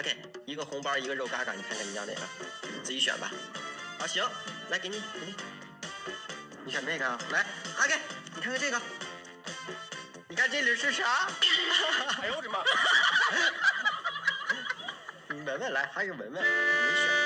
OK， 一个红包，一个肉嘎嘎，你看看你要哪个？自己选吧。好，行，来给你，你选这个啊。来，哈给，你看看这个，你看这里是啥？哎呦我的妈！你闻闻来，还有闻闻，你选。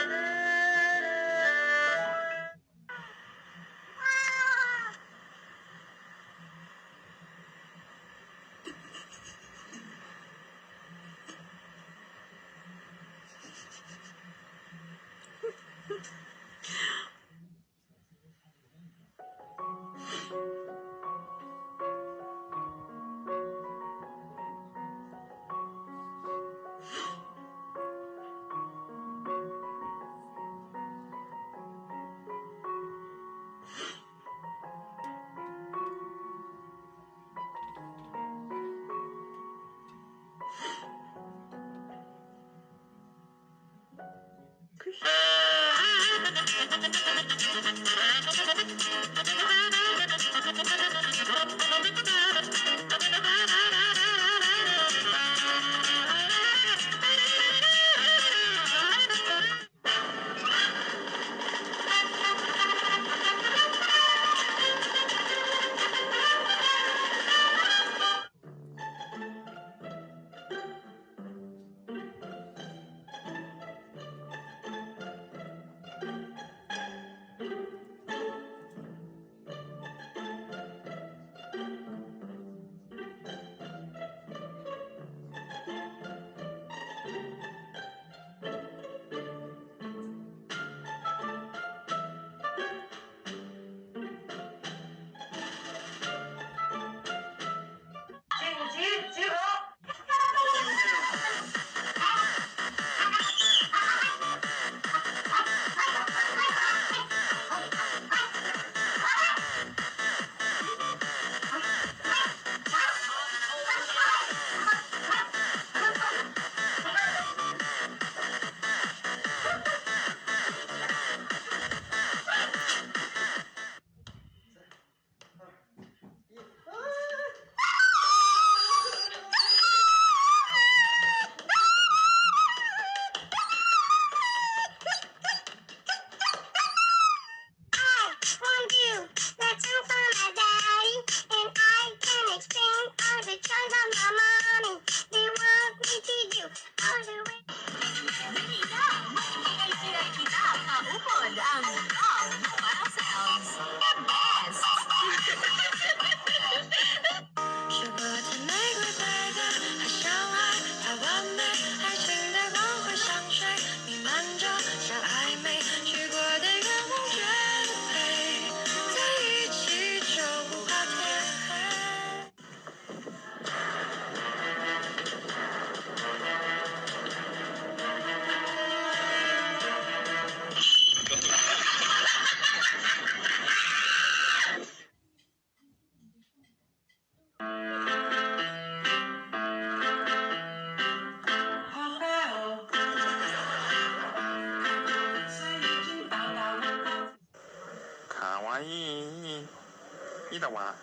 いいだわ。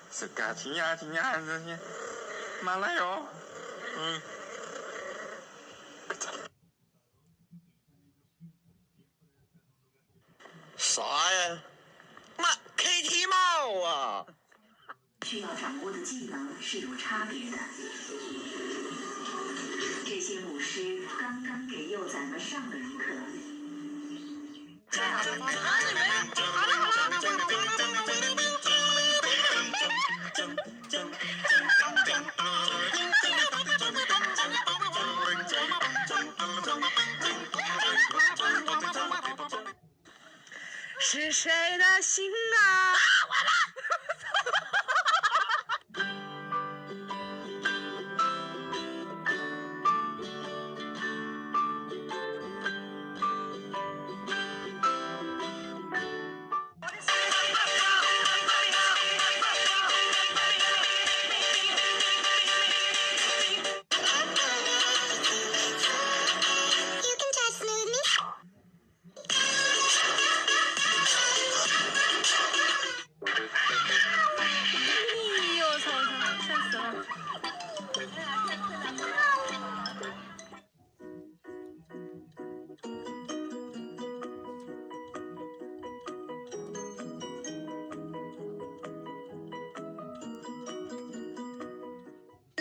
すかちやちやんずに。まらよ。啥呀？妈 ，KT 帽啊！需要掌握的技能是有差别的。这些母狮刚刚给幼崽们上了一课。是谁的心啊？完了！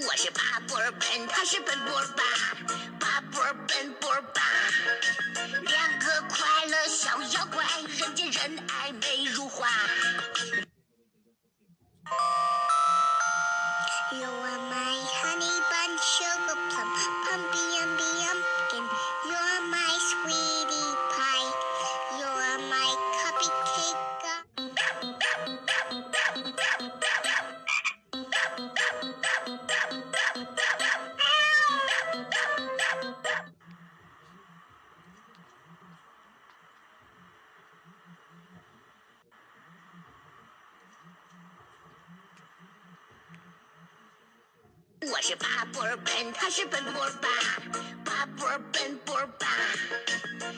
我是巴布尔本，他是本布尔巴，巴布尔本布尔巴，两个快乐小妖怪，人见人爱美如花。You are my honey bun, sugar plum, pumpy umby pumpkin. You are my sweetie pie. You are my cupcake. 我是巴布尔本，他是本布尔巴，巴布尔本布尔巴，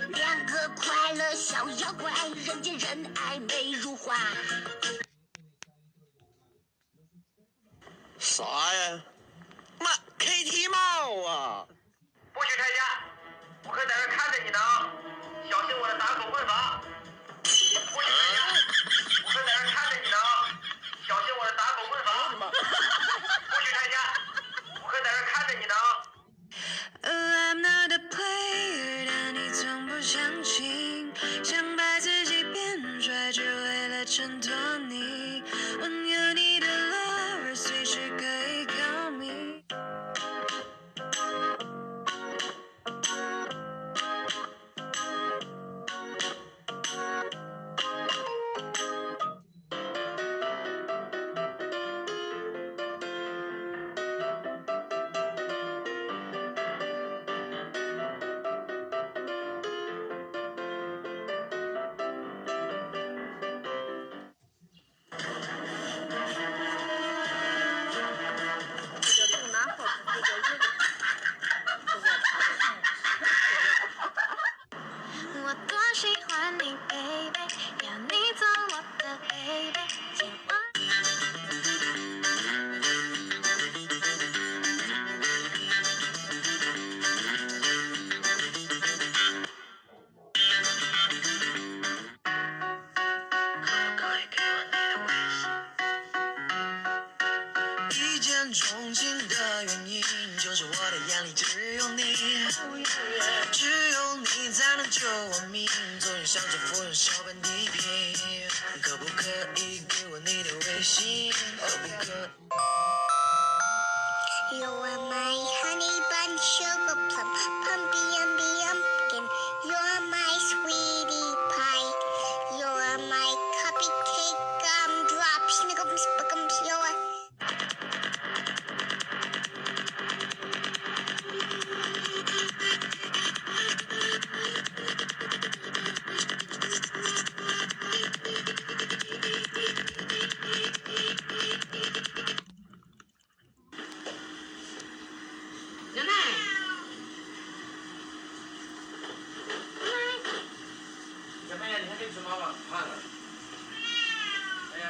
两个快乐小妖怪，人见人爱美如花。啥呀？妈 ，KT 帽啊！不许拆家，我可在这看着你呢，小心我的打狗棍法！不许拆家，我可在这看着你呢，小心我的打狗棍法！不许拆家，我可在这看着你呢。I'm not a player， 但你从不相信，想把自己变帅，只为了衬托你。When you need a lover， 随时可以 call me。我多喜欢你 ，baby， 要你做我的 baby， 牵我。一见钟情的原因，就是我的眼里只有你，只有你才能救我命。总是想着服用小本地品，可不可以给我你的微信？可不可You are my honey bun, sugar plum, pumpy umby pumpkin. You are my sweetie pie. You are my cupcake gumdrop, snickums, buckums. You are. 奶奶，小妹，你还没吃饱吗？看了。哎呀。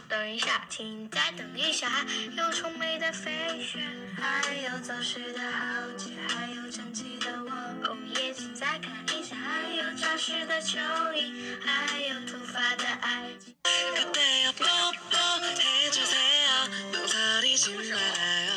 等一下，请再等一下。有宠美的飞雪，还有走失的豪杰，还有整齐的我。哦耶，请再看一下，还有潮湿的蚯蚓，还有突发的爱情。그대여 뽀뽀 해주세요. 또 서리 신나요.